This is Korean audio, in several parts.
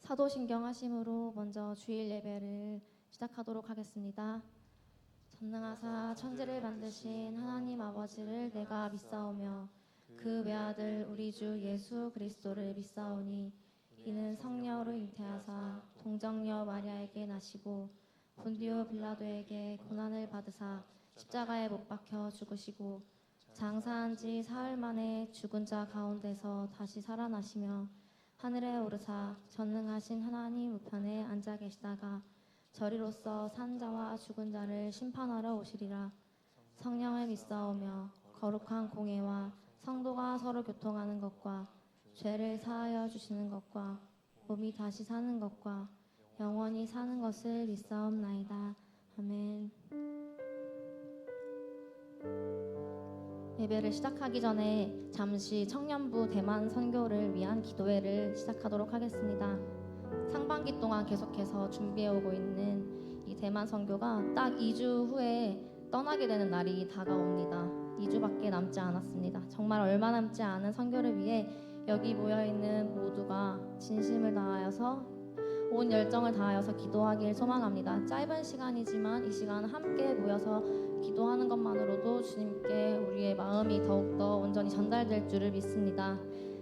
사도신경 하심으로 먼저 주일 예배를 시작하도록 하겠습니다. 전능하사 천지를 만드신 하나님 아버지를 내가 믿사오며 그 외아들 우리 주 예수 그리스도를 믿사오니 이는 성령으로 잉태하사 동정녀 마리아에게 나시고 본디오 빌라도에게 고난을 받으사 십자가에 못 박혀 죽으시고 장사한 지 사흘 만에 죽은 자 가운데서 다시 살아나시며 하늘에 오르사 전능하신 하나님 우편에 앉아 계시다가 저리로서 산 자와 죽은 자를 심판하러 오시리라. 성령을 믿사오며 거룩한 공예와 성도가 서로 교통하는 것과 죄를 사하여 주시는 것과 몸이 다시 사는 것과 영원히 사는 것을 믿사옵나이다. 아멘. 예배를 시작하기 전에 잠시 청년부 대만 선교를 위한 기도회를 시작하도록 하겠습니다. 상반기 동안 계속해서 준비해오고 있는 이 대만 선교가 딱 2주 후에 떠나게 되는 날이 다가옵니다. 2주밖에 남지 않았습니다. 정말 얼마 남지 않은 선교를 위해 여기 모여있는 모두가 진심을 다하여서 온 열정을 다하여서 기도하길 소망합니다. 짧은 시간이지만 이 시간 함께 모여서 기도하는 것만으로도 주님께 우리의 마음이 더욱더 온전히 전달될 줄을 믿습니다.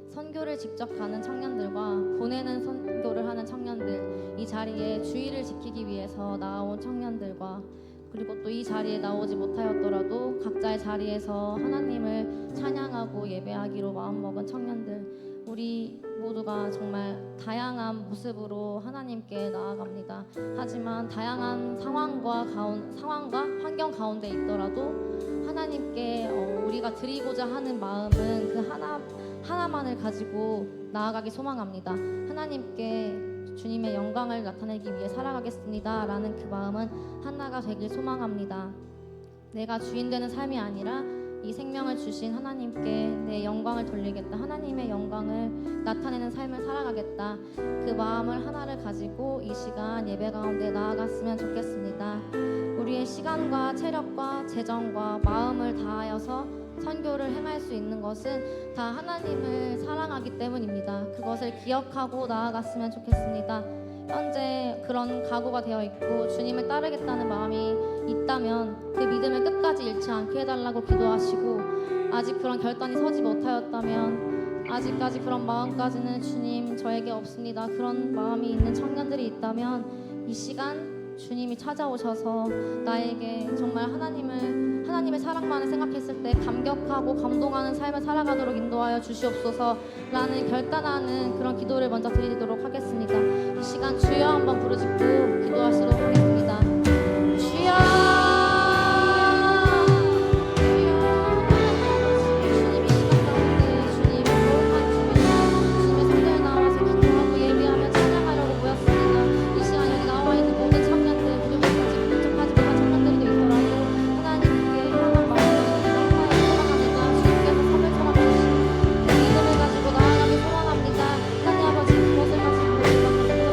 선교를 직접 가는 청년들과 보내는 선교를 하는 청년들, 이 자리에 주의를 지키기 위해서 나온 청년들과 그리고 또 이 자리에 나오지 못하였더라도 각자의 자리에서 하나님을 찬양하고 예배하기로 마음먹은 청년들, 우리 모두가 정말 다양한 모습으로 하나님께 나아갑니다. 하지만 다양한 상황과 환경 가운데 있더라도 하나님께 우리가 드리고자 하는 마음은 그 하나만을 가지고 나아가기 소망합니다. 하나님께 주님의 영광을 나타내기 위해 살아가겠습니다 라는 그 마음은 하나가 되길 소망합니다. 내가 주인 되는 삶이 아니라 이 생명을 주신 하나님께 내 영광을 돌리겠다, 하나님의 영광을 나타내는 삶을 살아가겠다, 그 마음을 하나를 가지고 이 시간 예배 가운데 나아갔으면 좋겠습니다. 우리의 시간과 체력과 재정과 마음을 다하여서 선교를 행할 수 있는 것은 다 하나님을 사랑하기 때문입니다. 그것을 기억하고 나아갔으면 좋겠습니다. 현재 그런 각오가 되어 있고 주님을 따르겠다는 마음이 있다면 그 믿음을 끝까지 잃지 않게 해달라고 기도하시고, 아직 그런 결단이 서지 못하였다면 아직까지 그런 마음까지는 주님 저에게 없습니다, 그런 마음이 있는 청년들이 있다면 이 시간 주님이 찾아오셔서 나에게 정말 하나님의 사랑만을 생각했을 때 감격하고 감동하는 삶을 살아가도록 인도하여 주시옵소서 라는 결단하는 그런 기도를 먼저 드리도록 하겠습니다. 이 시간 주여 한번 부르짖고 기도하시도록 하겠습니다. 주여!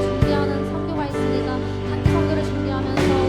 준비하는 선교가 있습니다. 단기 선교를 준비하면서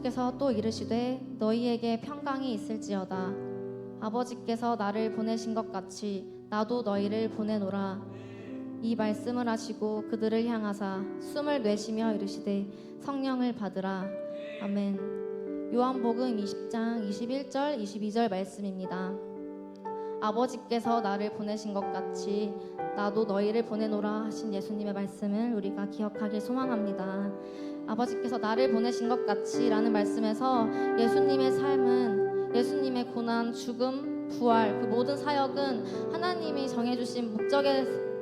아버지께서 또 이르시되 너희에게 평강이 있을지어다. 아버지께서 나를 보내신 것 같이 나도 너희를 보내노라. 이 말씀을 하시고 그들을 향하사 숨을 내쉬며 이르시되 성령을 받으라. 아멘. 요한복음 20장 21절 22절 말씀입니다. 아버지께서 나를 보내신 것 같이 나도 너희를 보내노라 하신 예수님의 말씀을 우리가 기억하길 소망합니다. 아버지께서 나를 보내신 것 같이 라는 말씀에서 예수님의 삶은, 예수님의 고난, 죽음, 부활, 그 모든 사역은 하나님이 정해주신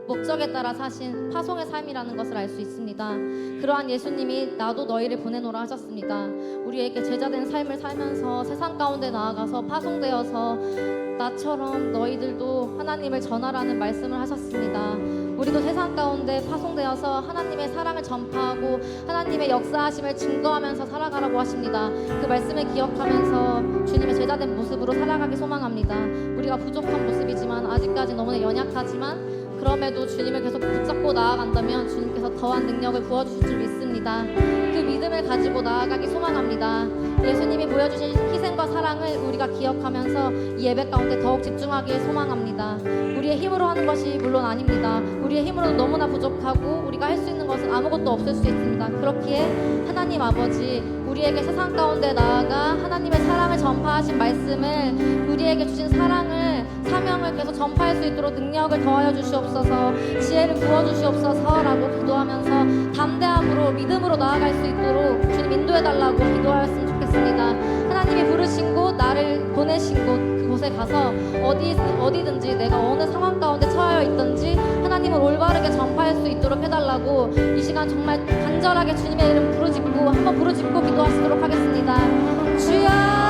목적에 따라 사신 파송의 삶이라는 것을 알 수 있습니다. 그러한 예수님이 나도 너희를 보내노라 하셨습니다. 우리에게 제자된 삶을 살면서 세상 가운데 나아가서 파송되어서 나처럼 너희들도 하나님을 전하라는 말씀을 하셨습니다. 우리도 세상 가운데 파송되어서 하나님의 사랑을 전파하고 하나님의 역사하심을 증거하면서 살아가라고 하십니다. 그 말씀을 기억하면서 주님의 제자된 모습으로 살아가기 소망합니다. 우리가 부족한 모습이지만, 아직까지 너무나 연약하지만, 그럼에도 주님을 계속 붙잡고 나아간다면 주님께서 더한 능력을 부어주실 줄 믿습니다. 그 믿음을 가지고 나아가기 소망합니다. 예수님이 보여주신 희생과 사랑을 우리가 기억하면서 이 예배 가운데 더욱 집중하길 소망합니다. 우리의 힘으로 하는 것이 물론 아닙니다. 우리의 힘으로는 너무나 부족하고 우리가 할 수 있는 것은 아무것도 없을 수 있습니다. 그렇기에 하나님 아버지, 우리에게 세상 가운데 나아가 하나님의 사랑을 전파하신 말씀을, 우리에게 주신 사랑을, 사명을 계속 전파할 수 있도록 능력을 더하여 주시옵소서, 지혜를 부어주시옵소서 라고 기도하면서 담대함으로 믿음으로 나아갈 수 있도록 주님 인도해달라고 기도하였으면 좋겠습니다. 하나님이 부르신 곳, 나를 보내신 곳, 그곳에 가서 어디든지 내가 어느 상황 가운데 처하여 있든지 하나님을 올바르게 전파할 수 있도록 해달라고 이 시간 정말 간절하게 주님의 이름 부르짖고 한번 부르짖고 기도하시도록 하겠습니다. 주여,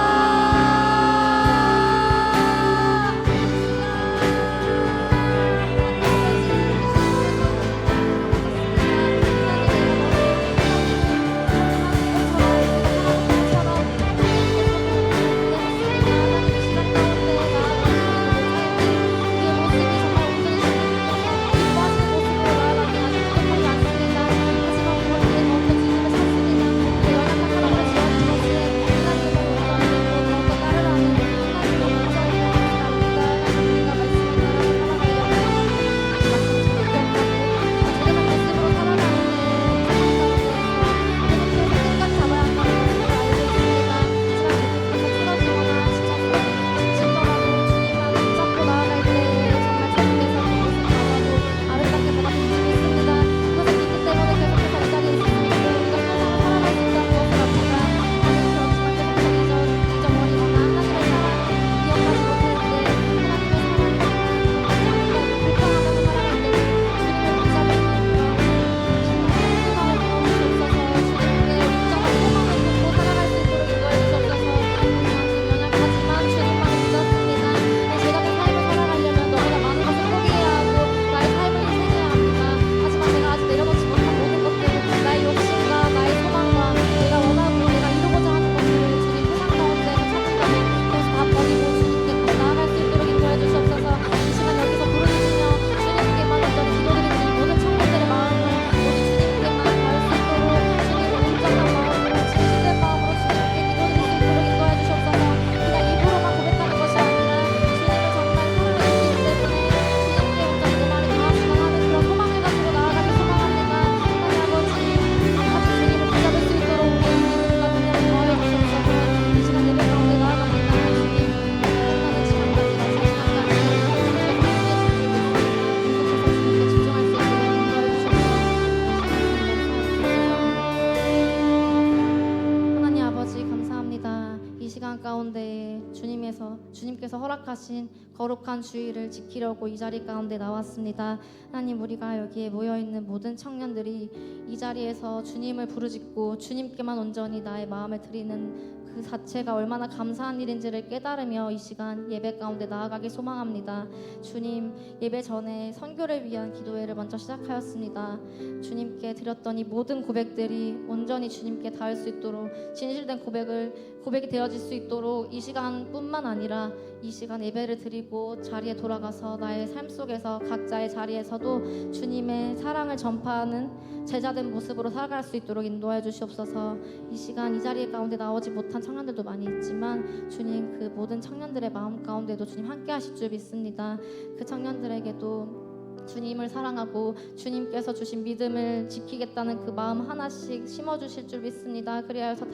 주님께서 허락하신 거룩한 주의를 지키려고 이 자리 가운데 나왔습니다. 하나님, 우리가 여기에 모여있는 모든 청년들이 이 자리에서 주님을 부르짖고 주님께만 온전히 나의 마음을 드리는 그 자체가 얼마나 감사한 일인지를 깨달으며 이 시간 예배 가운데 나아가기 소망합니다. 주님, 예배 전에 선교를 위한 기도회를 먼저 시작하였습니다. 주님께 드렸던 이 모든 고백들이 온전히 주님께 닿을 수 있도록 진실된 고백이 되어질 수 수 있도록 이 시간뿐만 아니라 이 시간 예배를 드리고 자리에 돌아가서 나의 삶 속에서 각자의 자리에서도 주님의 사랑을 전파하는 제자된 모습으로 살아갈 수 있도록 인도하여 주시옵소서. 이 시간 이 자리 가운데 나오지 못한 청년들도 많이 있지만 주님 그 모든 청년들의 마음 가운데도 주님 함께 하실 줄 믿습니다. 그 청년들에게도 주님을 사랑하고 주님께서 주신 믿음을 지키겠다는 그 마음 하나씩 심어주실 줄 믿습니다. 그리하여서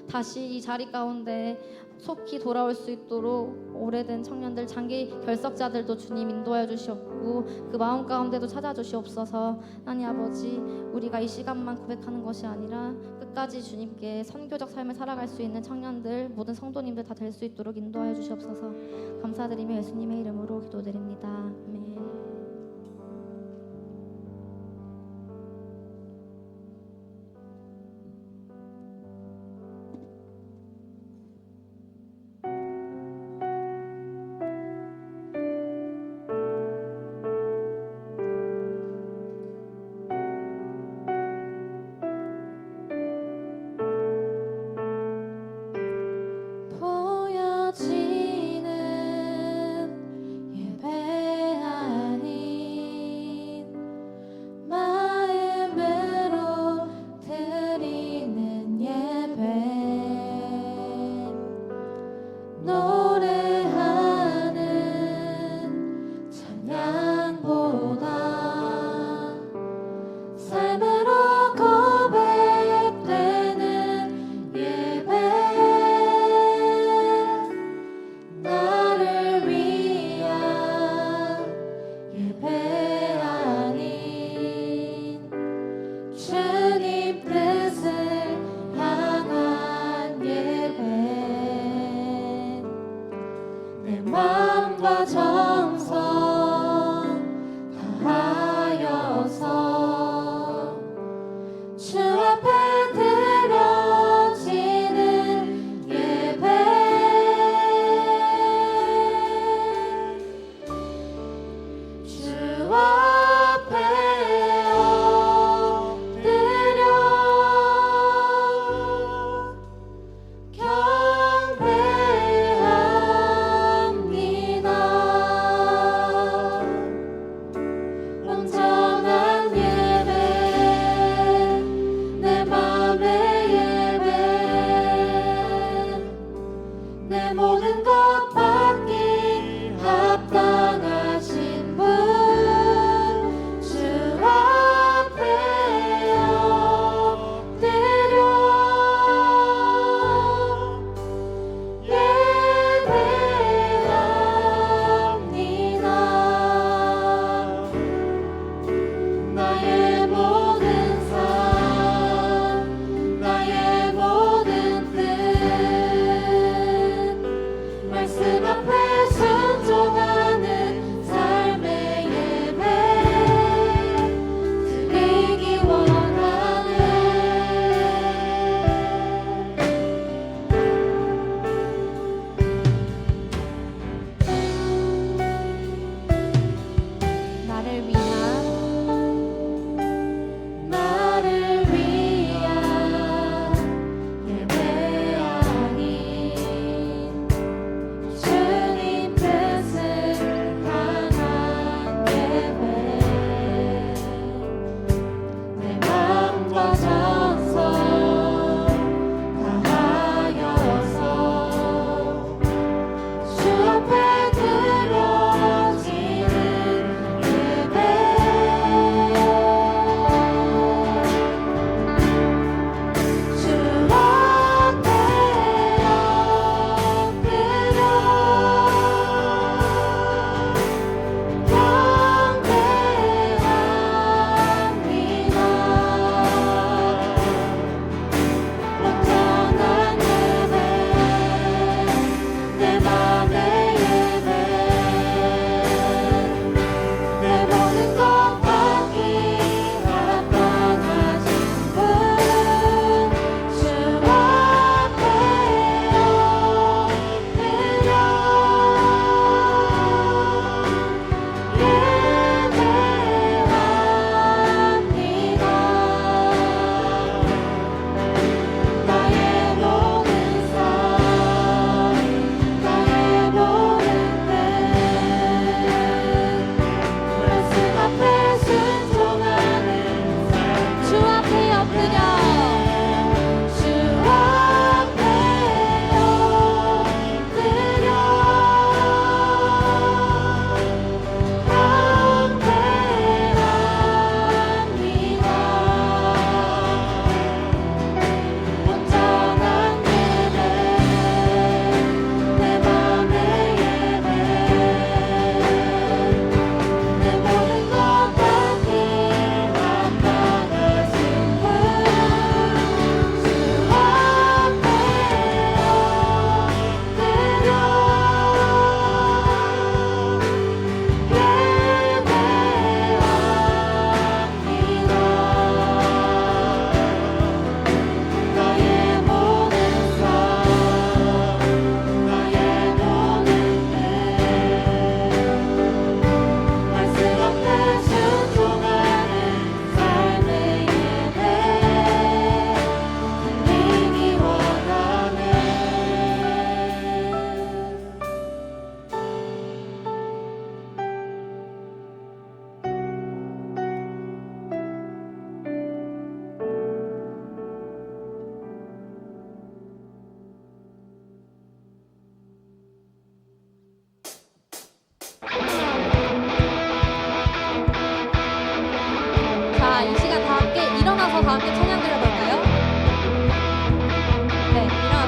다시 이 자리 가운데 속히 돌아올 수 있도록 오래된 청년들, 장기 결석자들도 주님 인도하여 주시옵고 그 마음 가운데도 찾아주시옵소서. 하나님 아버지, 우리가 이 시간만 고백하는 것이 아니라 끝까지 주님께 선교적 삶을 살아갈 수 있는 청년들, 모든 성도님들 다 될 수 있도록 인도하여 주시옵소서. 감사드리며 예수님의 이름으로 기도드립니다. 아멘. 보여지는 예배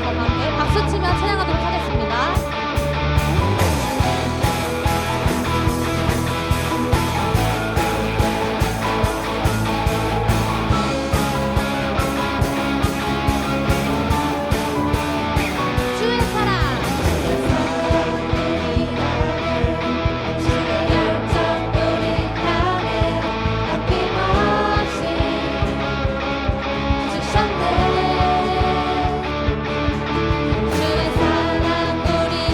여러분과 함께 박수 치며 찬양하도록 하겠습니다. 주의 사랑 주의 사랑 우리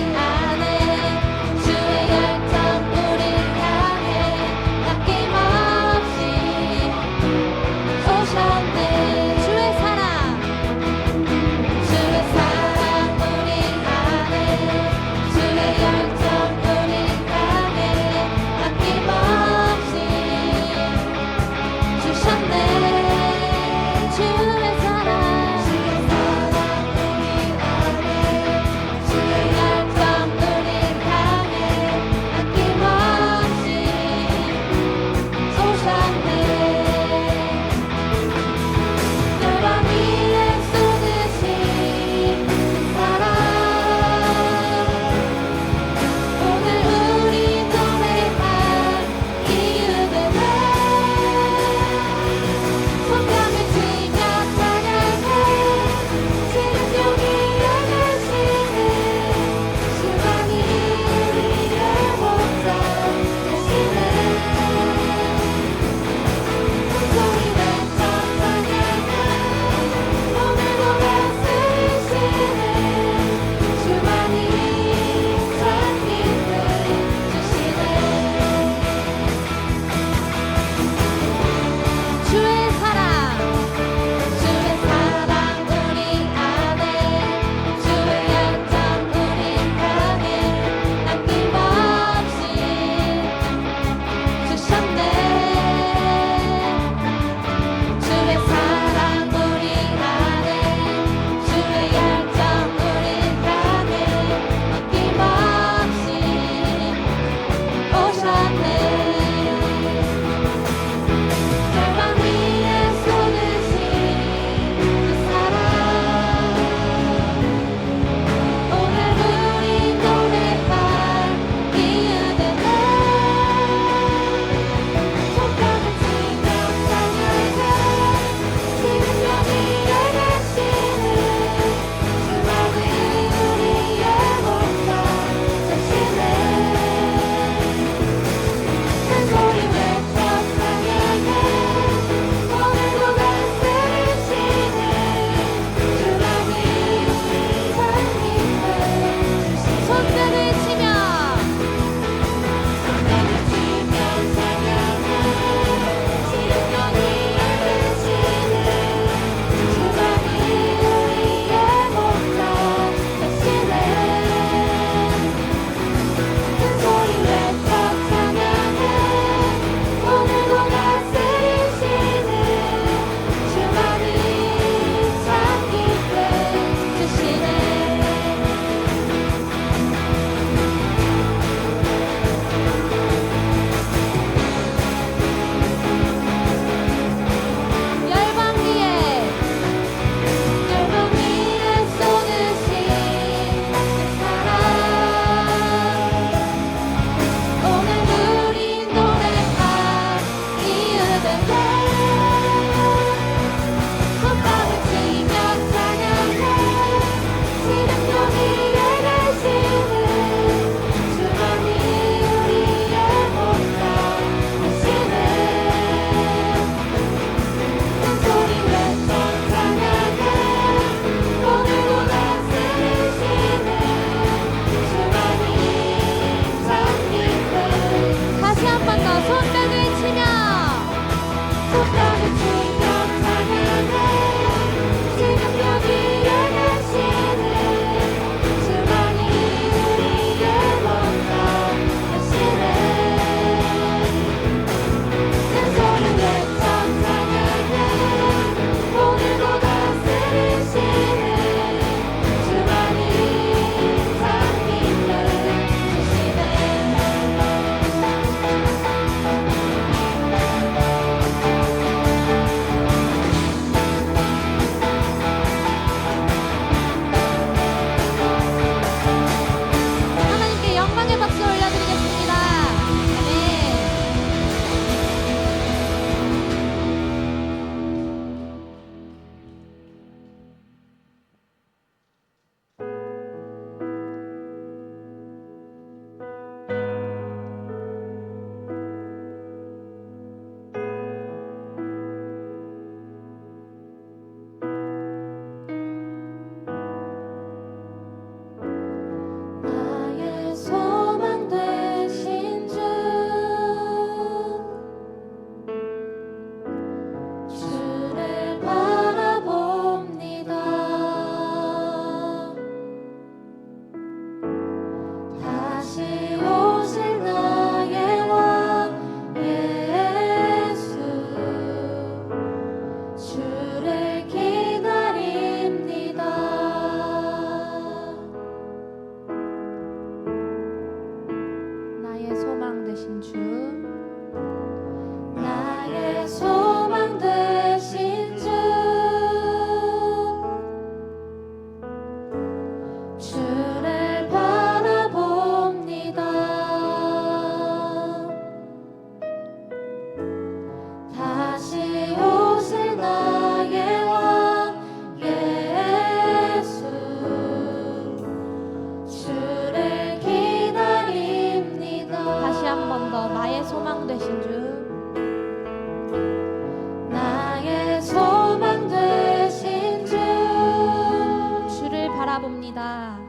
바라봅니다.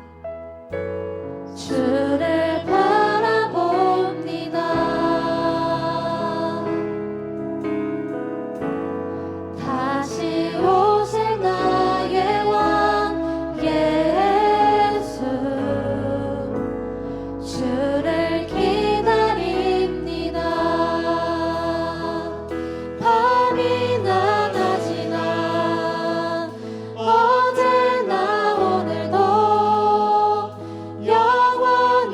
주를 바라봅니다. 다시 오실 나의 왕 예수, 주를 기다립니다. 밤이나 낮이나 어제나 오늘도 영원히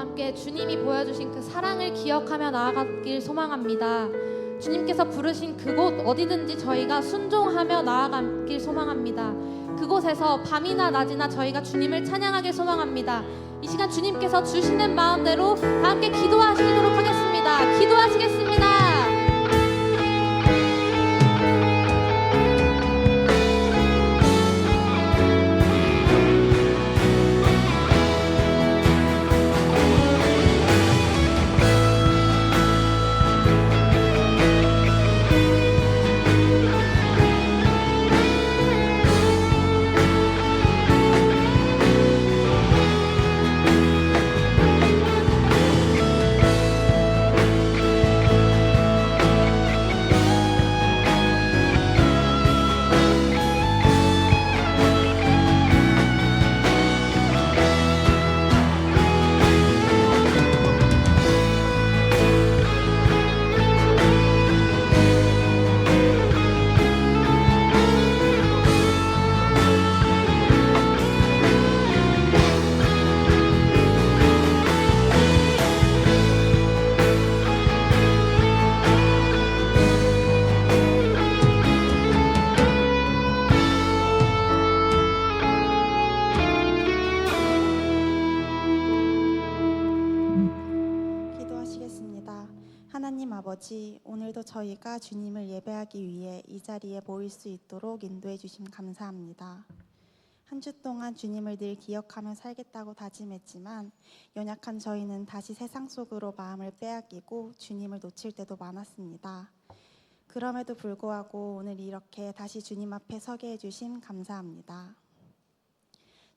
함께 주님이 보여주신 그 사랑을 기억하며 나아가길 소망합니다. 주님께서 부르신 그곳 어디든지 저희가 순종하며 나아가길 소망합니다. 그곳에서 밤이나 낮이나 저희가 주님을 찬양하길 소망합니다. 이 시간 주님께서 주시는 마음대로 다 함께 기도하시도록 하겠습니다. 기도하시겠습니다. 하나님 아버지, 오늘도 저희가 주님을 예배하기 위해 이 자리에 모일 수 있도록 인도해 주심 감사합니다. 한 주 동안 주님을 늘 기억하며 살겠다고 다짐했지만 연약한 저희는 다시 세상 속으로 마음을 빼앗기고 주님을 놓칠 때도 많았습니다. 그럼에도 불구하고 오늘 이렇게 다시 주님 앞에 서게 해주심 감사합니다.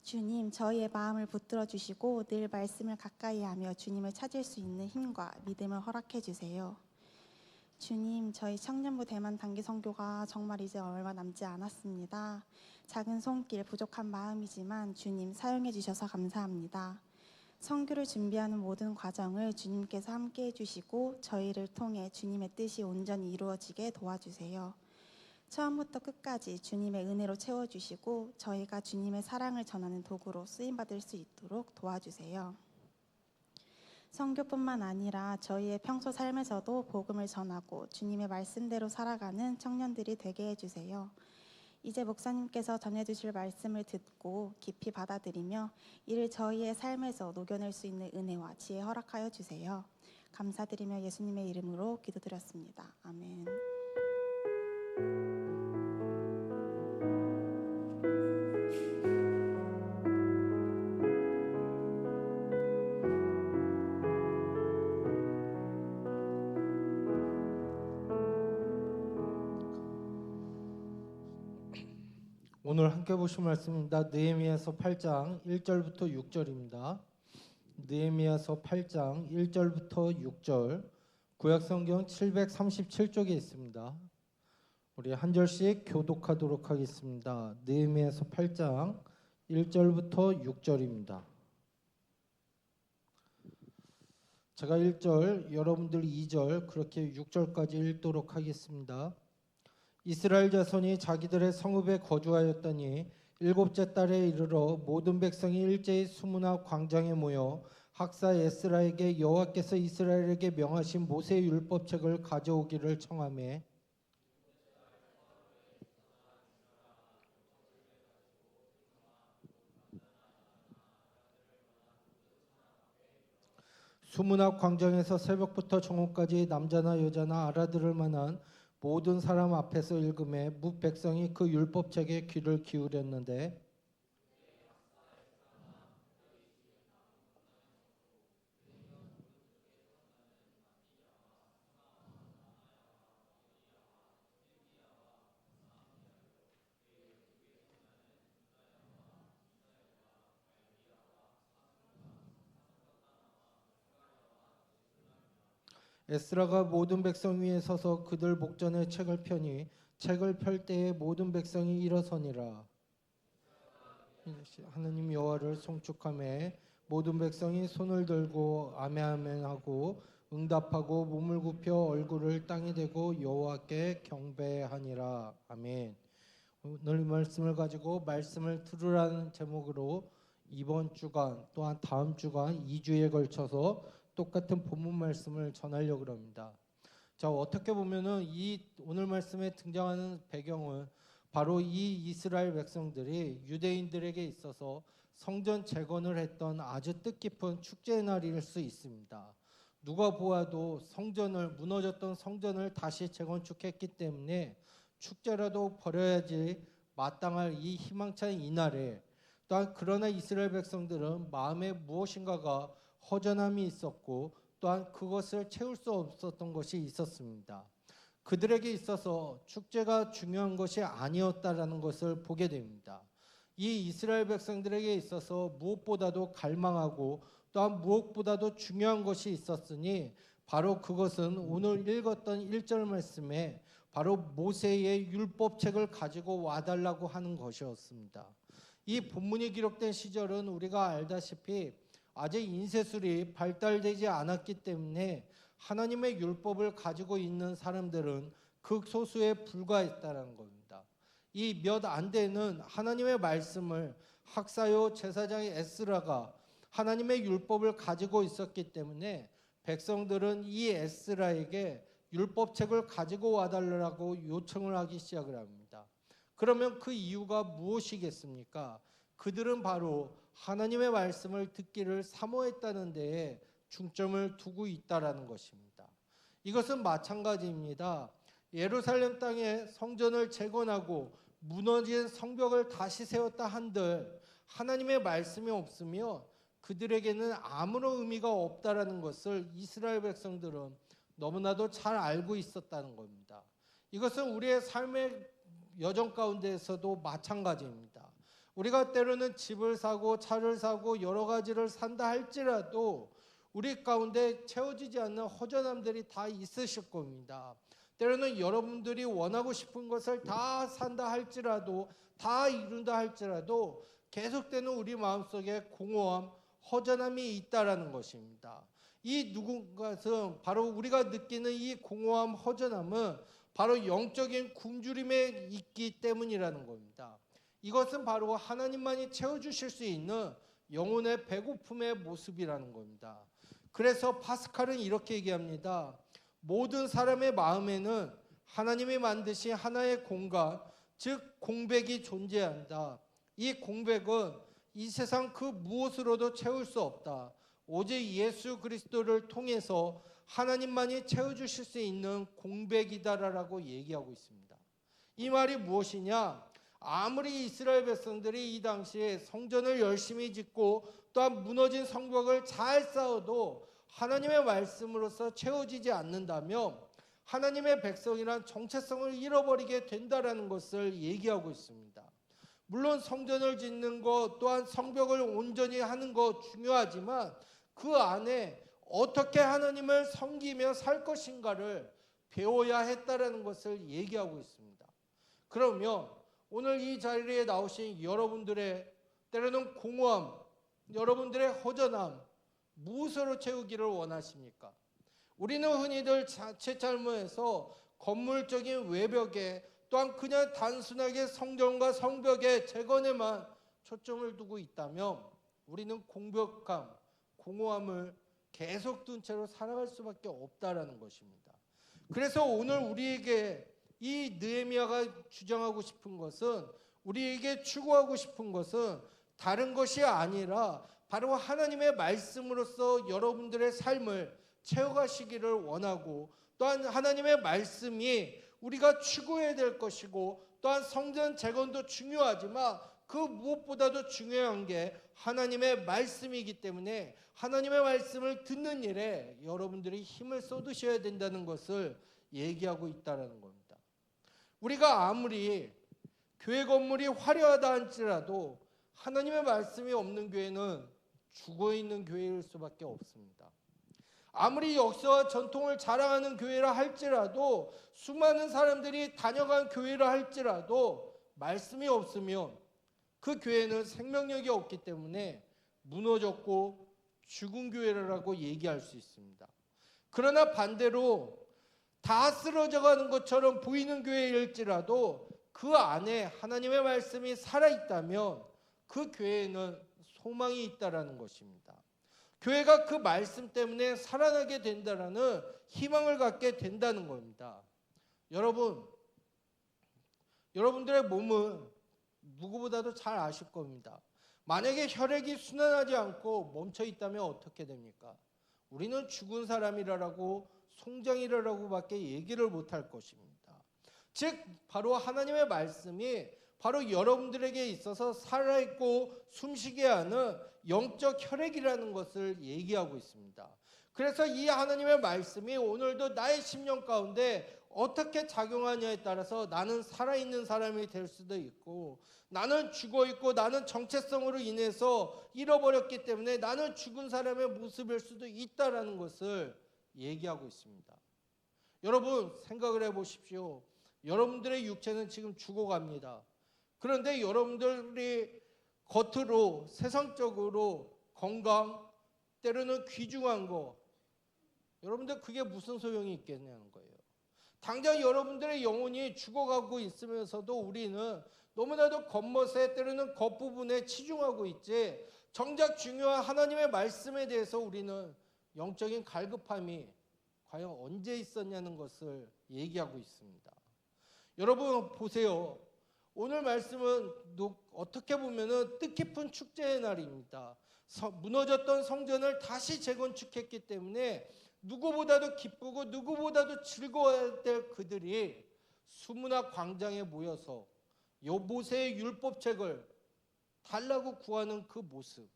주님, 저희의 마음을 붙들어 주시고 늘 말씀을 가까이 하며 주님을 찾을 수 있는 힘과 믿음을 허락해 주세요. 주님, 저희 청년부 대만 단기 선교가 정말 이제 얼마 남지 않았습니다. 작은 손길, 부족한 마음이지만 주님 사용해 주셔서 감사합니다. 선교를 준비하는 모든 과정을 주님께서 함께 해주시고 저희를 통해 주님의 뜻이 온전히 이루어지게 도와주세요. 처음부터 끝까지 주님의 은혜로 채워주시고 저희가 주님의 사랑을 전하는 도구로 쓰임받을 수 있도록 도와주세요. 선교뿐만 아니라 저희의 평소 삶에서도 복음을 전하고 주님의 말씀대로 살아가는 청년들이 되게 해주세요. 이제 목사님께서 전해주실 말씀을 듣고 깊이 받아들이며 이를 저희의 삶에서 녹여낼 수 있는 은혜와 지혜 허락하여 주세요. 감사드리며 예수님의 이름으로 기도드렸습니다. 아멘. 오늘 함께 보실 말씀입니다. 느헤미야서 8장 1절부터 6절입니다. 느헤미야서 8장 1절부터 6절, 구약성경 737쪽에 있습니다. 우리 한 절씩 교독하도록 하겠습니다. 느헤미야서 8장 1절부터 6절입니다. 제가 1절, 여러분들 2절, 그렇게 6절까지 읽도록 하겠습니다. 이스라엘 자손이 자기들의 성읍에 거주하였더니 일곱째 달에 이르러 모든 백성이 일제히 수문화 광장에 모여 학사 에스라에게 여호와께서 이스라엘에게 명하신 모세의 율법책을 가져오기를 청하며 수문화 광장에서 새벽부터 정오까지 남자나 여자나 알아들을 만한 모든 사람 앞에서 읽음에 뭇 백성이 그 율법책에 귀를 기울였는데 에스라가 모든 백성 위에 서서 그들 목전에 책을 펴니 책을 펼 때에 모든 백성이 일어서니라. 하느님 여호와를 송축하며 모든 백성이 손을 들고 아멘아멘 하고 응답하고 몸을 굽혀 얼굴을 땅에 대고 여호와께 경배하니라. 아멘. 오늘 이 말씀을 가지고 말씀을 들으라는 제목으로 이번 주간 또한 다음 주간 2주에 걸쳐서 똑같은 본문 말씀을 전하려고 합니다. 자, 어떻게 보면은 이 오늘 말씀에 등장하는 배경은 바로 이 이스라엘 백성들이 유대인들에게 있어서 성전 재건을 했던 아주 뜻깊은 축제의 날일 수 있습니다. 누가 보아도 무너졌던 성전을 다시 재건축했기 때문에 축제라도 벌여야지 마땅할 이 희망찬 이날에, 또한 그러나 이스라엘 백성들은 마음에 무엇인가가 허전함이 있었고 또한 그것을 채울 수 없었던 것이 있었습니다. 그들에게 있어서 축제가 중요한 것이 아니었다라는 것을 보게 됩니다. 이 이스라엘 백성들에게 있어서 무엇보다도 갈망하고 또한 무엇보다도 중요한 것이 있었으니 바로 그것은 오늘 읽었던 1절 말씀에 바로 모세의 율법책을 가지고 와달라고 하는 것이었습니다. 이 본문이 기록된 시절은 우리가 알다시피 아직 인쇄술이 발달되지 않았기 때문에 하나님의 율법을 가지고 있는 사람들은 극소수에 불과했다는 겁니다. 이 몇 안 되는 하나님의 말씀을 학사요 제사장의 에스라가 하나님의 율법을 가지고 있었기 때문에 백성들은 이 에스라에게 율법책을 가지고 와달라고 요청을 하기 시작을 합니다. 그러면 그 이유가 무엇이겠습니까? 그들은 바로 하나님의 말씀을 듣기를 사모했다는 데에 중점을 두고 있다라는 것입니다. 이것은 마찬가지입니다. 예루살렘 땅에 성전을 재건하고 무너진 성벽을 다시 세웠다 한들 하나님의 말씀이 없으며 그들에게는 아무런 의미가 없다라는 것을 이스라엘 백성들은 너무나도 잘 알고 있었다는 겁니다. 이것은 우리의 삶의 여정 가운데에서도 마찬가지입니다. 우리가 때로는 집을 사고 차를 사고 여러 가지를 산다 할지라도 우리 가운데 채워지지 않는 허전함들이 다 있으실 겁니다. 때로는 여러분들이 원하고 싶은 것을 다 산다 할지라도 다 이룬다 할지라도 계속되는 우리 마음속에 공허함, 허전함이 있다라는 것입니다. 이 누군가는 바로 우리가 느끼는 이 공허함, 허전함은 바로 영적인 굶주림에 있기 때문이라는 겁니다. 이것은 바로 하나님만이 채워주실 수 있는 영혼의 배고픔의 모습이라는 겁니다. 그래서 파스칼은 이렇게 얘기합니다. 모든 사람의 마음에는 하나님이 만드신 하나의 공간, 즉 공백이 존재한다. 이 공백은 이 세상 그 무엇으로도 채울 수 없다. 오직 예수 그리스도를 통해서 하나님만이 채워주실 수 있는 공백이다라고 얘기하고 있습니다. 이 말이 무엇이냐? 아무리 이스라엘 백성들이 이 당시에 성전을 열심히 짓고 또한 무너진 성벽을 잘 쌓아도 하나님의 말씀으로서 채워지지 않는다면 하나님의 백성이란 정체성을 잃어버리게 된다라는 것을 얘기하고 있습니다. 물론 성전을 짓는 것 또한 성벽을 온전히 하는 것 중요하지만 그 안에 어떻게 하나님을 섬기며 살 것인가를 배워야 했다라는 것을 얘기하고 있습니다. 그러면 오늘 이 자리에 나오신 여러분들의 때로는 공허함, 여러분들의 허전함 무엇으로 채우기를 원하십니까? 우리는 흔히들 자체 삶에서 건물적인 외벽에 또한 그냥 단순하게 성전과 성벽의 재건에만 초점을 두고 있다면 우리는 공백감, 공허함을 계속 둔 채로 살아갈 수밖에 없다라는 것입니다. 그래서 오늘 우리에게 이 느헤미야가 주장하고 싶은 것은, 우리에게 추구하고 싶은 것은 다른 것이 아니라 바로 하나님의 말씀으로서 여러분들의 삶을 채워가시기를 원하고, 또한 하나님의 말씀이 우리가 추구해야 될 것이고, 또한 성전 재건도 중요하지만 그 무엇보다도 중요한 게 하나님의 말씀이기 때문에 하나님의 말씀을 듣는 일에 여러분들이 힘을 쏟으셔야 된다는 것을 얘기하고 있다는 겁니다. 우리가 아무리 교회 건물이 화려하다 할지라도 하나님의 말씀이 없는 교회는 죽어있는 교회일 수밖에 없습니다. 아무리 역사와 전통을 자랑하는 교회라 할지라도, 수많은 사람들이 다녀간 교회라 할지라도 말씀이 없으면 그 교회는 생명력이 없기 때문에 무너졌고 죽은 교회라고 얘기할 수 있습니다. 그러나 반대로 다 쓰러져가는 것처럼 보이는 교회일지라도 그 안에 하나님의 말씀이 살아있다면 그 교회는 소망이 있다라는 것입니다. 교회가 그 말씀 때문에 살아나게 된다라는 희망을 갖게 된다는 겁니다. 여러분들의 몸은 누구보다도 잘 아실 겁니다. 만약에 혈액이 순환하지 않고 멈춰 있다면 어떻게 됩니까? 우리는 죽은 사람이라고 송장이라고밖에 얘기를 못할 것입니다. 즉 바로 하나님의 말씀이 바로 여러분들에게 있어서 살아있고 숨쉬게 하는 영적 혈액이라는 것을 얘기하고 있습니다. 그래서 이 하나님의 말씀이 오늘도 나의 심령 가운데 어떻게 작용하냐에 따라서 나는 살아있는 사람이 될 수도 있고, 나는 죽어있고 나는 정체성으로 인해서 잃어버렸기 때문에 나는 죽은 사람의 모습일 수도 있다라는 것을 얘기하고 있습니다. 여러분 생각을 해보십시오. 여러분들의 육체는 지금 죽어갑니다. 그런데 여러분들이 겉으로 세상적으로 건강, 때로는 귀중한 거, 여러분들 그게 무슨 소용이 있겠냐는 거예요. 당장 여러분들의 영혼이 죽어가고 있으면서도 우리는 너무나도 겉멋에, 때로는 겉부분에 치중하고 있지, 정작 중요한 하나님의 말씀에 대해서 우리는 영적인 갈급함이 과연 언제 있었냐는 것을 얘기하고 있습니다. 여러분 보세요. 오늘 말씀은 어떻게 보면 뜻깊은 축제의 날입니다. 무너졌던 성전을 다시 재건축했기 때문에 누구보다도 기쁘고 누구보다도 즐거워야 될 그들이 수문학 광장에 모여서 모세의 율법책을 달라고 구하는 그 모습,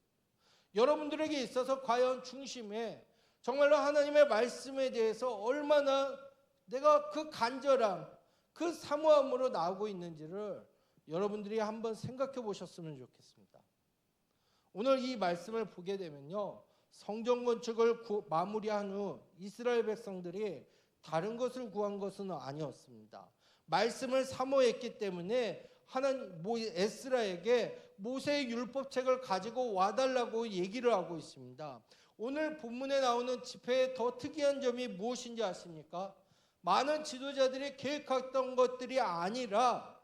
여러분들에게 있어서 과연 중심에 정말로 하나님의 말씀에 대해서 얼마나 내가 그 간절함, 그 사모함으로 나오고 있는지를 여러분들이 한번 생각해 보셨으면 좋겠습니다. 오늘 이 말씀을 보게 되면요, 성전 건축을 마무리한 후 이스라엘 백성들이 다른 것을 구한 것은 아니었습니다. 말씀을 사모했기 때문에 하나님 에스라에게 모세의 율법책을 가지고 와달라고 얘기를 하고 있습니다. 오늘 본문에 나오는 집회의 더 특이한 점이 무엇인지 아십니까? 많은 지도자들이 계획했던 것들이 아니라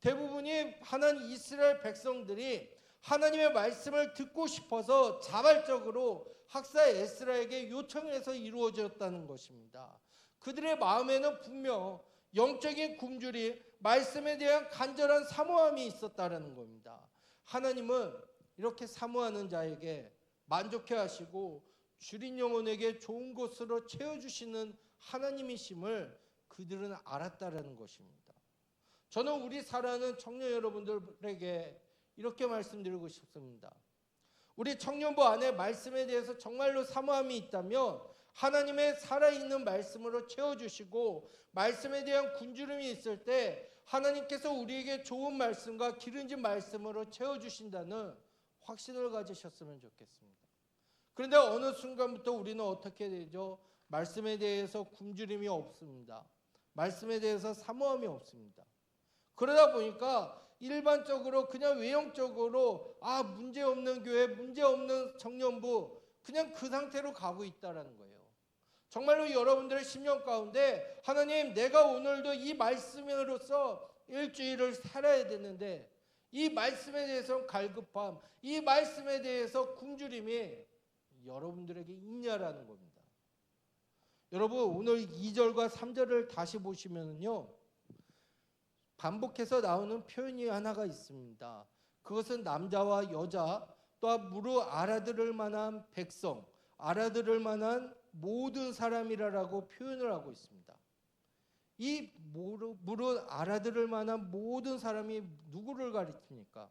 대부분이 하나님 이스라엘 백성들이 하나님의 말씀을 듣고 싶어서 자발적으로 학사 에스라에게 요청해서 이루어졌다는 것입니다. 그들의 마음에는 분명 영적인 굶주림, 말씀에 대한 간절한 사모함이 있었다는 겁니다. 하나님은 이렇게 사모하는 자에게 만족해 하시고 줄인 영혼에게 좋은 것으로 채워주시는 하나님이심을 그들은 알았다는 것입니다. 저는 우리 사랑하는 청년 여러분들에게 이렇게 말씀드리고 싶습니다. 우리 청년부 안에 말씀에 대해서 정말로 사모함이 있다면 하나님의 살아있는 말씀으로 채워주시고, 말씀에 대한 굶주림이 있을 때 하나님께서 우리에게 좋은 말씀과 기름진 말씀으로 채워주신다는 확신을 가지셨으면 좋겠습니다. 그런데 어느 순간부터 우리는 어떻게 되죠? 말씀에 대해서 굶주림이 없습니다. 말씀에 대해서 사모함이 없습니다. 그러다 보니까 일반적으로 그냥 외형적으로 문제없는 교회, 문제없는 청년부, 그냥 그 상태로 가고 있다는 거예요. 정말로 여러분들의 심령 가운데 하나님, 내가 오늘도 이 말씀으로서 일주일을 살아야 되는데 이 말씀에 대해서 갈급함, 이 말씀에 대해서 굶주림이 여러분들에게 있냐라는 겁니다. 여러분 오늘 2절과 3절을 다시 보시면요, 반복해서 나오는 표현이 하나가 있습니다. 그것은 남자와 여자, 또한 무릇 알아들을 만한 백성, 알아들을 만한 모든 사람이라고 표현을 하고 있습니다. 이 무릇 알아들을 만한 모든 사람이 누구를 가리킵니까?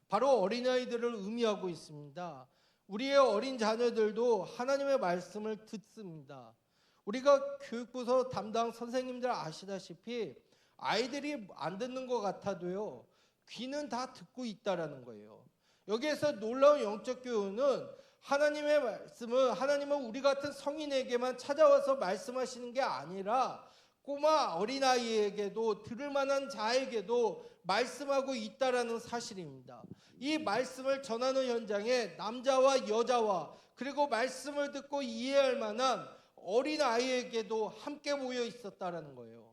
바로 어린아이들을 의미하고 있습니다. 우리의 어린 자녀들도 하나님의 말씀을 듣습니다. 우리가 교육부서 담당 선생님들 아시다시피 아이들이 안 듣는 것 같아도요, 귀는 다 듣고 있다라는 거예요. 여기에서 놀라운 영적 교훈은 하나님의 말씀은 하나님은 우리 같은 성인에게만 찾아와서 말씀하시는 게 아니라 꼬마 어린아이에게도, 들을 만한 자에게도 말씀하고 있다라는 사실입니다. 이 말씀을 전하는 현장에 남자와 여자와 그리고 말씀을 듣고 이해할 만한 어린아이에게도 함께 모여 있었다라는 거예요.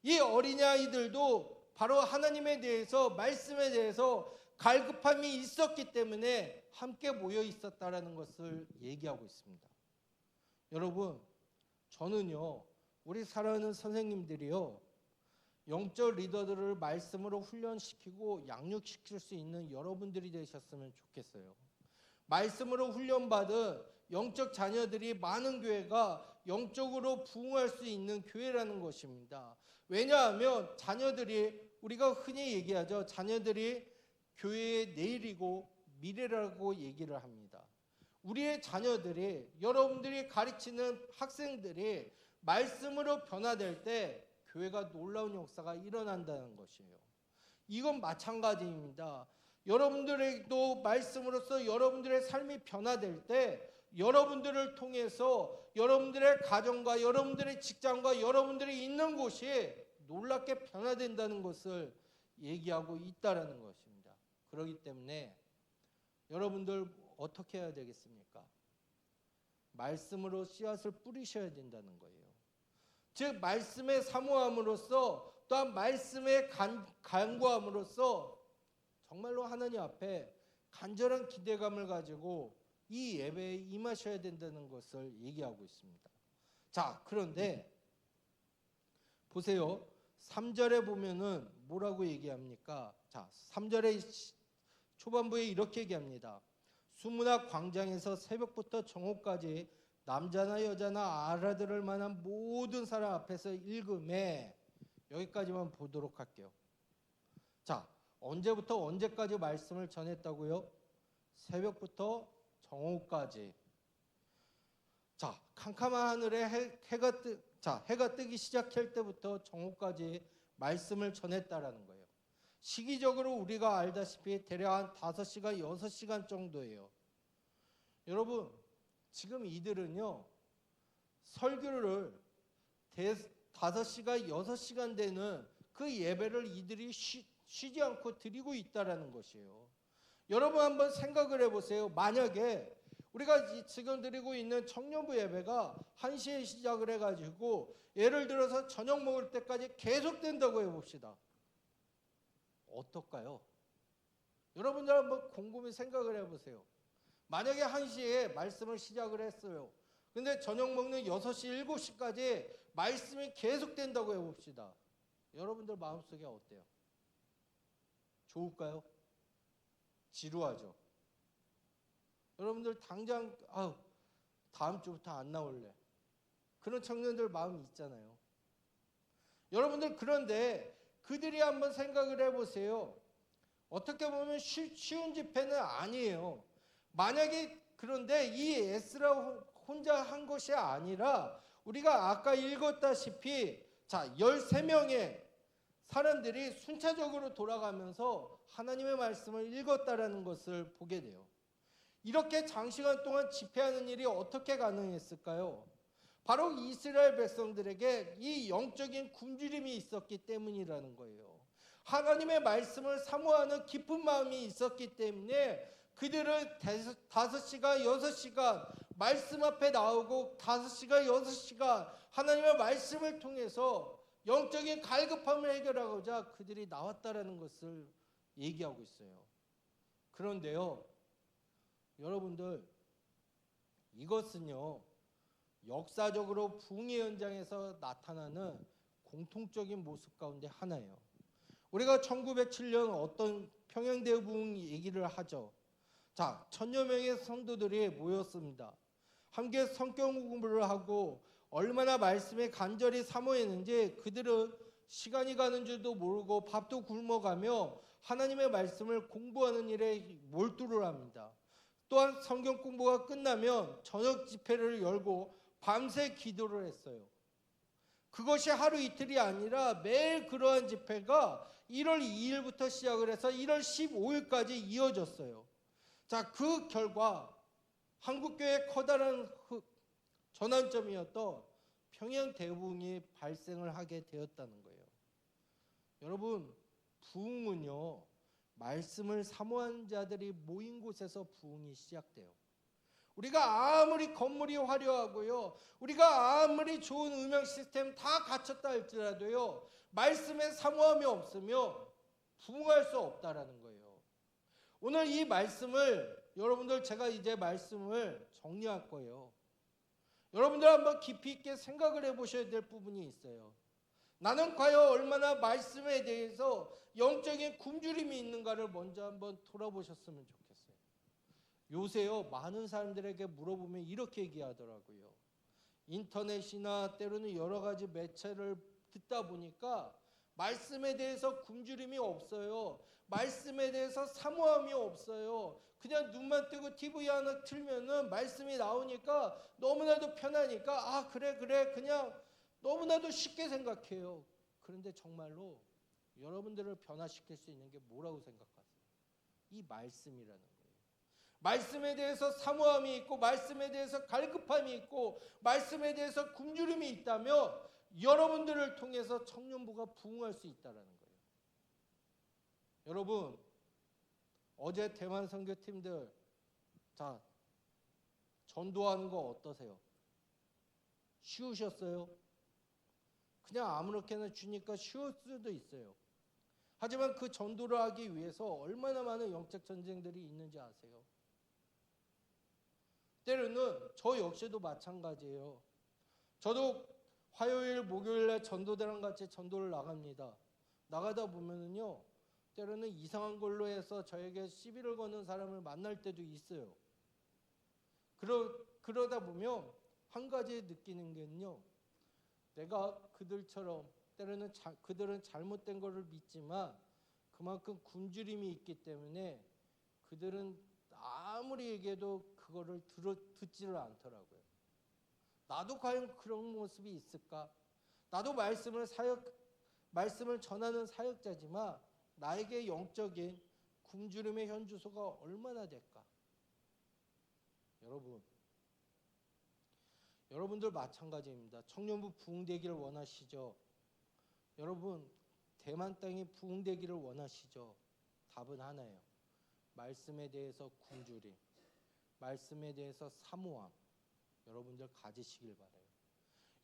이 어린아이들도 바로 하나님에 대해서, 말씀에 대해서 갈급함이 있었기 때문에 함께 모여 있었다라는 것을 얘기하고 있습니다. 여러분, 저는요, 우리 사랑하는 선생님들이요, 영적 리더들을 말씀으로 훈련시키고 양육시킬 수 있는 여러분들이 되셨으면 좋겠어요. 말씀으로 훈련받은 영적 자녀들이 많은 교회가 영적으로 부흥할 수 있는 교회라는 것입니다. 왜냐하면 자녀들이, 우리가 흔히 얘기하죠, 자녀들이 교회의 내일이고 미래라고 얘기를 합니다. 우리의 자녀들이, 여러분들이 가르치는 학생들이 말씀으로 변화될 때 교회가 놀라운 역사가 일어난다는 것이에요. 이건 마찬가지입니다. 여러분들에게도 말씀으로써 여러분들의 삶이 변화될 때 여러분들을 통해서 여러분들의 가정과 여러분들의 직장과 여러분들이 있는 곳이 놀랍게 변화된다는 것을 얘기하고 있다라는 것입니다. 그렇기 때문에 여러분들 어떻게 해야 되겠습니까? 말씀으로 씨앗을 뿌리셔야 된다는 거예요. 즉 말씀의 사모함으로써 또한 말씀의 간구함으로써 정말로 하나님 앞에 간절한 기대감을 가지고 이 예배에 임하셔야 된다는 것을 얘기하고 있습니다. 자, 그런데 보세요. 3절에 보면은 뭐라고 얘기합니까? 자, 3절의 초반부에 이렇게 얘기합니다. 수문학 광장에서 새벽부터 정오까지 남자나 여자나 알아들을 만한 모든 사람 앞에서 읽음에, 여기까지만 보도록 할게요. 자, 언제부터 언제까지 말씀을 전했다고요? 새벽부터 정오까지. 자, 캄캄한 하늘에 해가 뜨기 시작할 때부터 정오까지 말씀을 전했다라는 거예요. 시기적으로 우리가 알다시피 대략 한 5시간, 6시간 정도예요. 여러분, 지금 이들은요, 설교를 5시간, 6시간 되는 그 예배를 이들이 쉬지 않고 드리고 있다라는 것이에요. 여러분 한번 생각을 해보세요. 만약에 우리가 지금 드리고 있는 청년부 예배가 1시에 시작을 해가지고 예를 들어서 저녁 먹을 때까지 계속된다고 해봅시다. 어떨까요? 여러분들 한번 곰곰이 생각을 해보세요. 만약에 1시에 말씀을 시작을 했어요. 근데 저녁 먹는 6시, 7시까지 말씀이 계속된다고 해봅시다. 여러분들 마음속에 어때요? 좋을까요? 지루하죠? 여러분들 당장 다음 주부터 안 나올래. 그런 청년들 마음이 있잖아요. 여러분들 그런데 그들이 한번 생각을 해보세요. 어떻게 보면 쉬운 집회는 아니에요. 만약에 그런데 이 에스라 혼자 한 것이 아니라 우리가 아까 읽었다시피 13명의 사람들이 순차적으로 돌아가면서 하나님의 말씀을 읽었다라는 것을 보게 돼요. 이렇게 장시간 동안 집회하는 일이 어떻게 가능했을까요? 바로 이스라엘 백성들에게 이 영적인 굶주림이 있었기 때문이라는 거예요. 하나님의 말씀을 사모하는 깊은 마음이 있었기 때문에 그들은 5시간, 6시간 말씀 앞에 나오고 5시간, 6시간 하나님의 말씀을 통해서 영적인 갈급함을 해결하고자 그들이 나왔다라는 것을 얘기하고 있어요. 그런데요, 여러분들, 이것은요, 역사적으로 부흥의 현장에서 나타나는 공통적인 모습 가운데 하나예요. 우리가 1907년 어떤 평양대회 부흥 얘기를 하죠. 1000여 명의 성도들이 모였습니다. 함께 성경 공부를 하고 얼마나 말씀에 간절히 사모했는지 그들은 시간이 가는 줄도 모르고 밥도 굶어가며 하나님의 말씀을 공부하는 일에 몰두를 합니다. 또한 성경 공부가 끝나면 저녁 집회를 열고 밤새 기도를 했어요. 그것이 하루 이틀이 아니라 매일 그러한 집회가 1월 2일부터 시작을 해서 1월 15일까지 이어졌어요. 그 결과 한국교회의 커다란 전환점이었던 평양 대부흥이 발생을 하게 되었다는 거예요. 여러분, 부흥은요, 말씀을 사모하는 자들이 모인 곳에서 부흥이 시작돼요. 우리가 아무리 건물이 화려하고요, 우리가 아무리 좋은 음향 시스템 다 갖췄다 할지라도요, 말씀에 사모함이 없으면 부흥할 수 없다라는 거예요. 오늘 이 말씀을 여러분들 제가 이제 말씀을 정리할 거예요. 여러분들 한번 깊이 있게 생각을 해보셔야 될 부분이 있어요. 나는 과연 얼마나 말씀에 대해서 영적인 굶주림이 있는가를 먼저 한번 돌아보셨으면 좋겠어요. 요새요, 많은 사람들에게 물어보면 이렇게 얘기하더라고요. 인터넷이나 때로는 여러 가지 매체를 듣다 보니까 말씀에 대해서 굶주림이 없어요. 말씀에 대해서 사모함이 없어요. 그냥 눈만 뜨고 TV 하나 틀면은 말씀이 나오니까 너무나도 편하니까 아 그래 그냥 너무나도 쉽게 생각해요. 그런데 정말로 여러분들을 변화시킬 수 있는 게 뭐라고 생각하세요? 이 말씀이라는 거예요. 말씀에 대해서 사모함이 있고 말씀에 대해서 갈급함이 있고 말씀에 대해서 굶주림이 있다면 여러분들을 통해서 청년부가 부흥할 수 있다는 거예요. 여러분, 어제 대만 선교팀들 자 전도하는 거 어떠세요? 쉬우셨어요? 그냥 아무렇게나 주니까 쉬울 수도 있어요. 하지만 그 전도를 하기 위해서 얼마나 많은 영적 전쟁들이 있는지 아세요? 때로는 저 역시도 마찬가지예요. 저도 화요일, 목요일에 전도대랑 같이 전도를 나갑니다. 나가다 보면은요, 때로는 이상한 걸로 해서 저에게 시비를 거는 사람을 만날 때도 있어요. 그러다 보면 한 가지 느끼는 게요, 내가 그들처럼 때로는 그들은 잘못된 것을 믿지만 그만큼 굶주림이 있기 때문에 그들은 아무리 얘기해도 그거를 듣지를 않더라고요. 나도 과연 그런 모습이 있을까? 나도 말씀을 전하는 사역자지만 나에게 영적인 굶주림의 현주소가 얼마나 될까? 여러분들 마찬가지입니다. 청년부 부흥되기를 원하시죠? 여러분 대만 땅이 부흥되기를 원하시죠? 답은 하나예요. 말씀에 대해서 굶주림, 말씀에 대해서 사모함 여러분들 가지시길 바라요.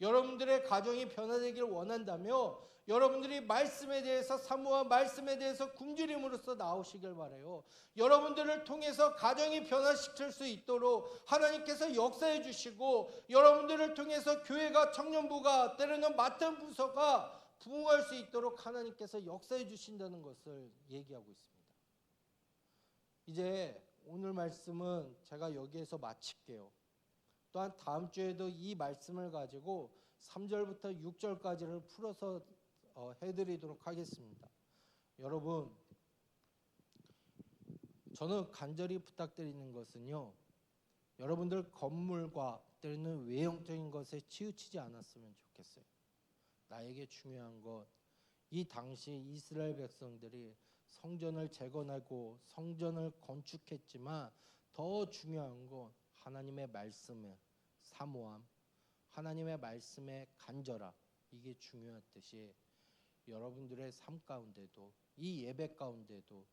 여러분들의 가정이 변화되기를 원한다며 여러분들이 말씀에 대해서 사모함, 말씀에 대해서 굶주림으로써 나오시길 바라요. 여러분들을 통해서 가정이 변화시킬 수 있도록 하나님께서 역사해 주시고 여러분들을 통해서 교회가, 청년부가, 때로는 맡은 부서가 부흥할 수 있도록 하나님께서 역사해 주신다는 것을 얘기하고 있습니다. 이제 오늘 말씀은 제가 여기에서 마칠게요. 또한 다음 주에도 이 말씀을 가지고 3절부터 6절까지를 풀어서 해드리도록 하겠습니다. 여러분, 저는 간절히 부탁드리는 것은요, 여러분들 건물과 때로는 외형적인 것에 치우치지 않았으면 좋겠어요. 나에게 중요한 것, 이 당시 이스라엘 백성들이 성전을 재건하고 성전을 건축했지만 더 중요한 건 하나님의 말씀의 사모함, 하나님의 말씀의 간절함, 이게 중요했듯이 여러분들의 삶 가운데도, 이 예배 가운데도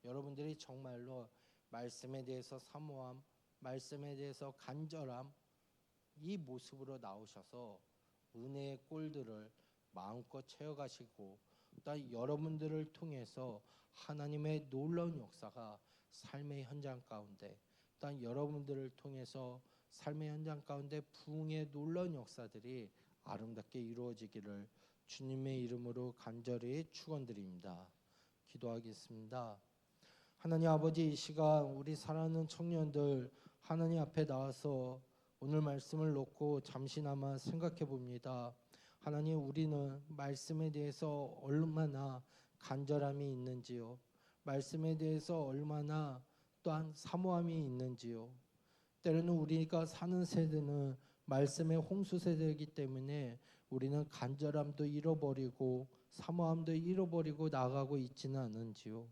여러분들이 정말로 말씀에 대해서 사모함, 말씀에 대해서 간절함, 이 모습으로 나오셔서 은혜의 꼴들을 마음껏 채워가시고 또 여러분들을 통해서 하나님의 놀라운 역사가 삶의 현장 가운데, 또한 여러분들을 통해서 삶의 현장 가운데 부흥의 놀라운 역사들이 아름답게 이루어지기를 주님의 이름으로 간절히 축원드립니다. 기도하겠습니다. 하나님 아버지, 이 시간 우리 사랑하는 청년들 하나님 앞에 나와서 오늘 말씀을 놓고 잠시나마 생각해 봅니다. 하나님, 우리는 말씀에 대해서 얼마나 간절함이 있는지요, 말씀에 대해서 얼마나 또한 사모함이 있는지요. 때로는 우리가 사는 세대는 말씀의 홍수 세대이기 때문에 우리는 간절함도 잃어버리고 사모함도 잃어버리고 나가고 있지는 않은지요.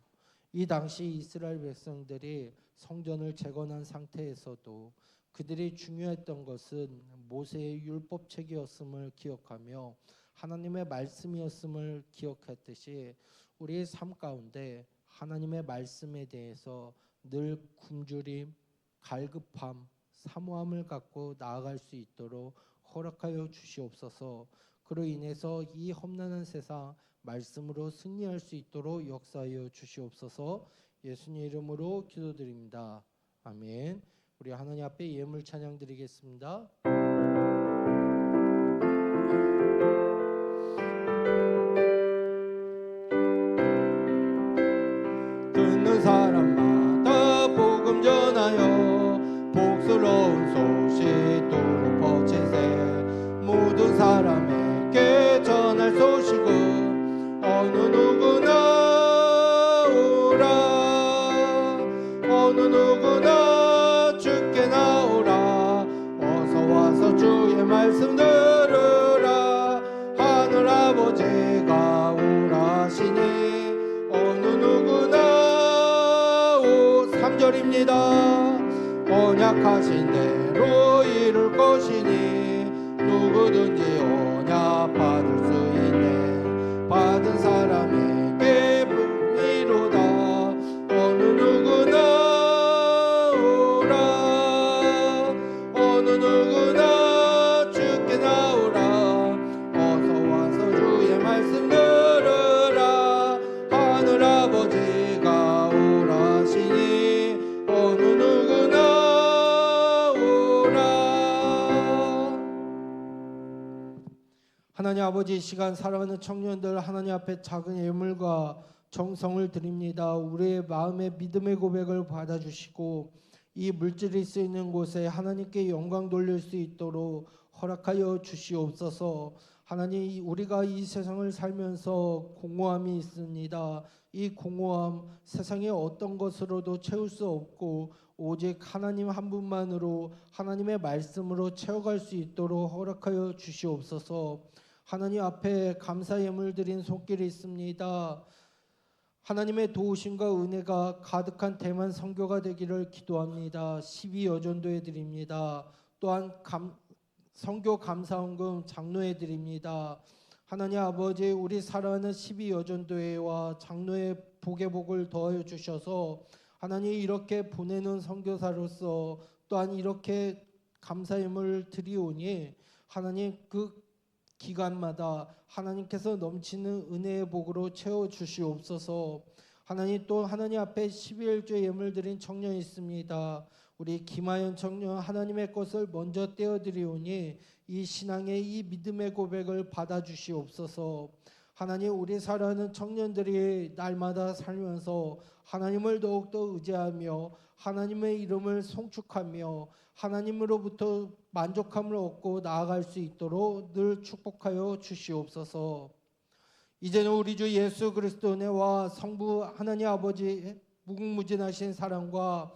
이 당시 이스라엘 백성들이 성전을 재건한 상태에서도 그들이 중요했던 것은 모세의 율법책이었음을 기억하며 하나님의 말씀이었음을 기억했듯이 우리의 삶 가운데 하나님의 말씀에 대해서 늘 굶주림, 갈급함, 사모함을 갖고 나아갈 수 있도록 허락하여 주시옵소서. 그로 인해서 이 험난한 세상 말씀으로 승리할 수 있도록 역사하여 주시옵소서. 예수님 이름으로 기도드립니다. 아멘. 우리 하나님 앞에 예물 찬양 드리겠습니다. 듣는 사람마다 복음 전하여 복스러운 소식 두루 퍼지세. 모든 사람에게 전할 소식은 어느 누구나 오라. 어느 누구나 주께 나오라. 어서 와서 주의 말씀 들으라. 하늘 아버지가 오라시니 어느 누구나 3절입니다. 언약하신 대로 이룰 것이니 누구든지 언약 받을 수 있네. 받은 사람에게 복이로다. 어느 누구나 오라. 어느 누구나 주께 나오라. 어서 와서 주의 말씀 들으라. 하늘 아버지가 오라시니 어느 누구나 오라. 하나님 아버지, 이 시간 사랑하는 청년들 하나님 앞에 작은 예물과 정성을 드립니다. 우리의 마음의 믿음의 고백을 받아주시고 이 물질이 쓰이는 곳에 하나님께 영광 돌릴 수 있도록 허락하여 주시옵소서. 하나님, 우리가 이 세상을 살면서 공허함이 있습니다. 이 공허함 세상의 어떤 것으로도 채울 수 없고 오직 하나님 한 분만으로 하나님의 말씀으로 채워갈 수 있도록 허락하여 주시옵소서. 하나님 앞에 감사 예물 드린 손길이 있습니다. 하나님의 도우심과 은혜가 가득한 대만 선교가 되기를 기도합니다. 12여전도에 드립니다. 또한 선교 감사원금 장로에 드립니다. 하나님 아버지, 우리 사랑하는 12여전도회와 장로의 복의 복을 더하여 주셔서 하나님 이렇게 보내는 선교사로서 또한 이렇게 감사임을 드리오니 하나님 그 기간마다 하나님께서 넘치는 은혜의 복으로 채워 주시옵소서. 하나님, 또 하나님 앞에 12일째 예물 드린 청년이 있습니다. 우리 김하연 청년, 하나님의 것을 먼저 떼어드리오니 이 신앙의 이 믿음의 고백을 받아주시옵소서. 하나님, 우리 사랑하는 청년들이 날마다 살면서 하나님을 더욱더 의지하며 하나님의 이름을 송축하며 하나님으로부터 만족함을 얻고 나아갈 수 있도록 늘 축복하여 주시옵소서. 이제는 우리 주 예수 그리스도 은혜와 성부 하나님 아버지의 무궁무진하신 사랑과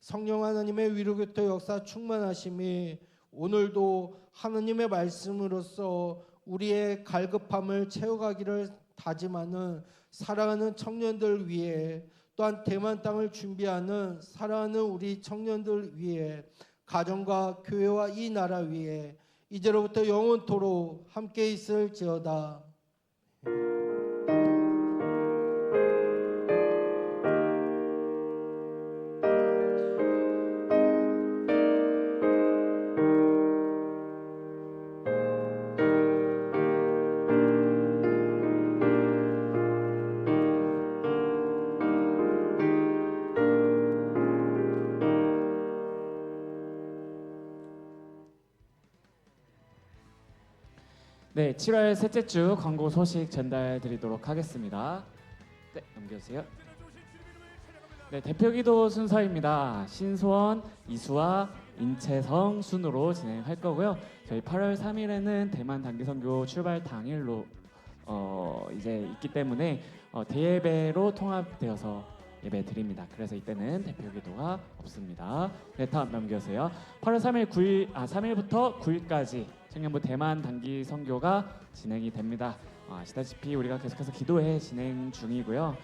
성령 하나님의 위로교토 역사 충만하심이 오늘도 하나님의 말씀으로써 우리의 갈급함을 채워가기를 다짐하는 사랑하는 청년들 위해, 또한 대만 땅을 준비하는 사랑하는 우리 청년들 위해, 가정과 교회와 이 나라 위에 이제로부터 영원토록 함께 있을지어다. 네, 7월 셋째 주 광고 소식 전달드리도록 하겠습니다. 네, 넘겨주세요. 네, 대표기도 순서입니다. 신소원, 이수와, 인채성 순으로 진행할 거고요. 저희 8월 3일에는 대만 단기선교 출발 당일로 이제 있기 때문에 대예배로 통합되어서 예배 드립니다. 그래서 이때는 대표기도가 없습니다. 네, 다음 넘겨주세요. 8월 3일부터 9일까지 청년부 대만 단기 선교가 진행이 됩니다. 아시다시피 우리가 계속해서 기도회 진행 중이고요.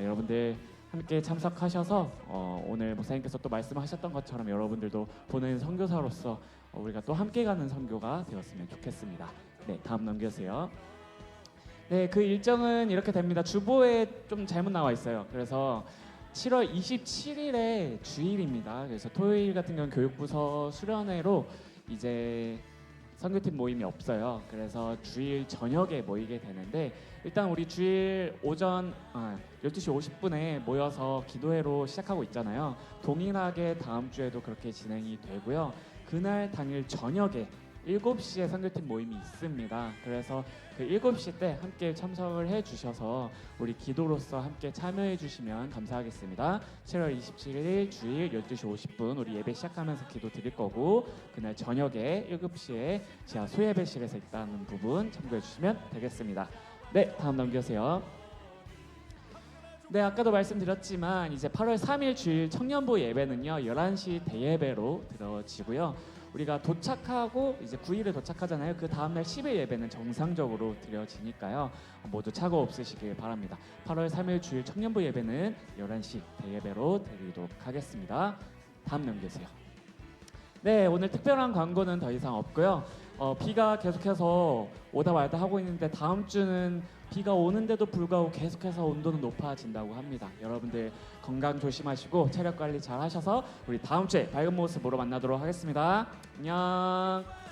여러분들 함께 참석하셔서 오늘 목사님께서 또 말씀하셨던 것처럼 여러분들도 보는 선교사로서 우리가 또 함께 가는 선교가 되었으면 좋겠습니다. 네, 다음 넘겨주세요. 네, 그 일정은 이렇게 됩니다. 주보에 좀 잘못 나와 있어요. 그래서 7월 27일에 주일입니다. 그래서 토요일 같은 경우는 교육부서 수련회로 이제 선교팀 모임이 없어요. 그래서 주일 저녁에 모이게 되는데 일단 우리 주일 오전 12시 50분에 모여서 기도회로 시작하고 있잖아요. 동일하게 다음 주에도 그렇게 진행이 되고요. 그날 당일 저녁에 7시에 선교팀 모임이 있습니다. 그래서 그 7시 때 함께 참석을 해주셔서 우리 기도로서 함께 참여해 주시면 감사하겠습니다. 7월 27일 주일 12시 50분 우리 예배 시작하면서 기도 드릴 거고 그날 저녁에 7시에 지하 소예배실에서 있다는 부분 참고해 주시면 되겠습니다. 네, 다음 넘겨주세요. 네, 아까도 말씀드렸지만 이제 8월 3일 주일 청년부 예배는요 11시 대예배로 드려지고요. 우리가 도착하고 이제 9일에 도착하잖아요. 그 다음날 10일 예배는 정상적으로 드려지니까요. 모두 착오 없으시길 바랍니다. 8월 3일 주일 청년부 예배는 11시 대예배로 드리도록 하겠습니다. 다음 넘기세요. 네, 오늘 특별한 광고는 더 이상 없고요. 비가 계속해서 오다 말다 하고 있는데 다음 주는 비가 오는데도 불구하고 계속해서 온도는 높아진다고 합니다. 여러분들 건강 조심하시고 체력 관리 잘 하셔서 우리 다음 주에 밝은 모습으로 만나도록 하겠습니다. 안녕.